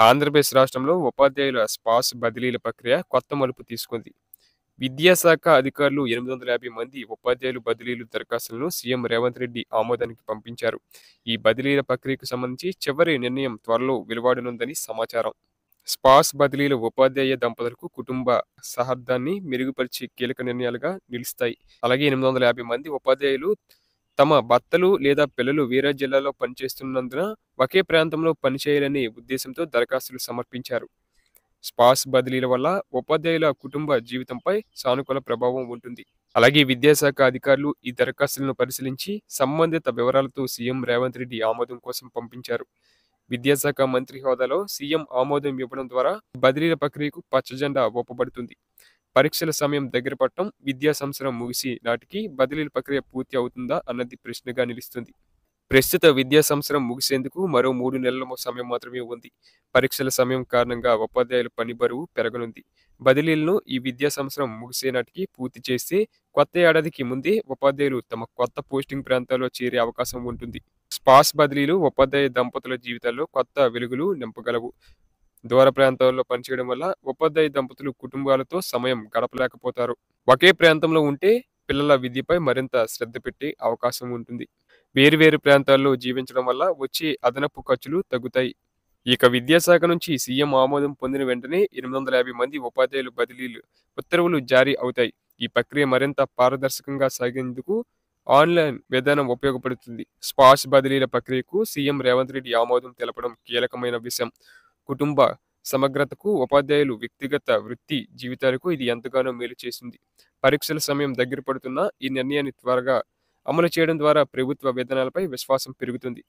ఆంధ్రప్రదేశ్ రాష్ట్రంలో ఉపాధ్యాయుల స్పాస్ బదిలీల ప్రక్రియ కొత్త మలుపు తీసుకుంది. విద్యాశాఖ అధికారులు 850 మంది ఉపాధ్యాయుల బదిలీలు దరఖాస్తులను సీఎం రేవంత్ రెడ్డి ఆమోదానికి పంపించారు. ఈ బదిలీల ప్రక్రియకు సంబంధించి చివరి నిర్ణయం త్వరలో వెలువడనుందని సమాచారం. స్పాస్ బదిలీలు ఉపాధ్యాయ దంపతులకు కుటుంబ సహర్థాన్ని మెరుగుపరిచే కీలక నిర్ణయాలుగా నిలుస్తాయి. అలాగే 850 మంది ఉపాధ్యాయులు తమ భర్తలు లేదా పిల్లలు వేరే జిల్లాలో పనిచేస్తున్నందున ఒకే ప్రాంతంలో పనిచేయాలనే ఉద్దేశంతో దరఖాస్తులు సమర్పించారు. స్పాస్ బదిలీల వల్ల ఉపాధ్యాయుల కుటుంబ జీవితంపై సానుకూల ప్రభావం ఉంటుంది. అలాగే విద్యాశాఖ అధికారులు ఈ దరఖాస్తులను పరిశీలించి సంబంధిత వివరాలతో సీఎం రేవంత్ రెడ్డి ఆమోదం కోసం పంపించారు. విద్యాశాఖ మంత్రి హోదాలో సీఎం ఆమోదం ఇవ్వడం ద్వారా బదిలీల ప్రక్రియకు పచ్చజెండా ఊపబడుతుంది. పరీక్షల సమయం దగ్గర పడటం, విద్యా సంవత్సరం ముగిసి నాటికి బదిలీల ప్రక్రియ పూర్తి అవుతుందా అన్నది ప్రశ్నగా నిలుస్తుంది. ప్రస్తుత విద్యా సంవత్సరం ముగిసేందుకు మరో 3 నెలల సమయం మాత్రమే ఉంది. పరీక్షల సమయం కారణంగా ఉపాధ్యాయుల పని బరువు పెరగనుంది. బదిలీలను ఈ విద్యా సంవత్సరం ముగిసే నాటికి పూర్తి చేస్తే కొత్త ఏడాదికి ముందే ఉపాధ్యాయులు తమ కొత్త పోస్టింగ్ ప్రాంతాల్లో చేరే అవకాశం ఉంటుంది. స్పాస్ బదిలీలు ఉపాధ్యాయ దంపతుల జీవితాల్లో కొత్త వెలుగులు నింపగలవు. దూర ప్రాంతాల్లో పనిచేయడం వల్ల ఉపాధ్యాయ దంపతులు కుటుంబాలతో సమయం గడపలేకపోతారు. ఒకే ప్రాంతంలో ఉంటే పిల్లల విద్యపై మరింత శ్రద్ధ పెట్టే అవకాశం ఉంటుంది. వేరువేరు ప్రాంతాల్లో జీవించడం వల్ల వచ్చే అదనపు ఖర్చులు తగ్గుతాయి. ఇక విద్యాశాఖ నుంచి సీఎం ఆమోదం పొందిన వెంటనే 850 మంది ఉపాధ్యాయుల బదిలీలు ఉత్తర్వులు జారీ అవుతాయి. ఈ ప్రక్రియ మరింత పారదర్శకంగా సాగేందుకు ఆన్లైన్ విధానం ఉపయోగపడుతుంది. స్పాస్ బదిలీల ప్రక్రియకు సీఎం రేవంత్ రెడ్డి ఆమోదం తెలపడం కీలకమైన విషయం. కుటుంబ సమగ్రతకు, ఉపాధ్యాయులు వ్యక్తిగత వృత్తి జీవితాలకు ఇది ఎంతగానో మేలు చేస్తుంది. పరీక్షల సమయం దగ్గర పడుతున్నా ఈ నిర్ణయాన్ని త్వరగా అమలు చేయడం ద్వారా ప్రభుత్వ విధానాలపై విశ్వాసం పెరుగుతుంది.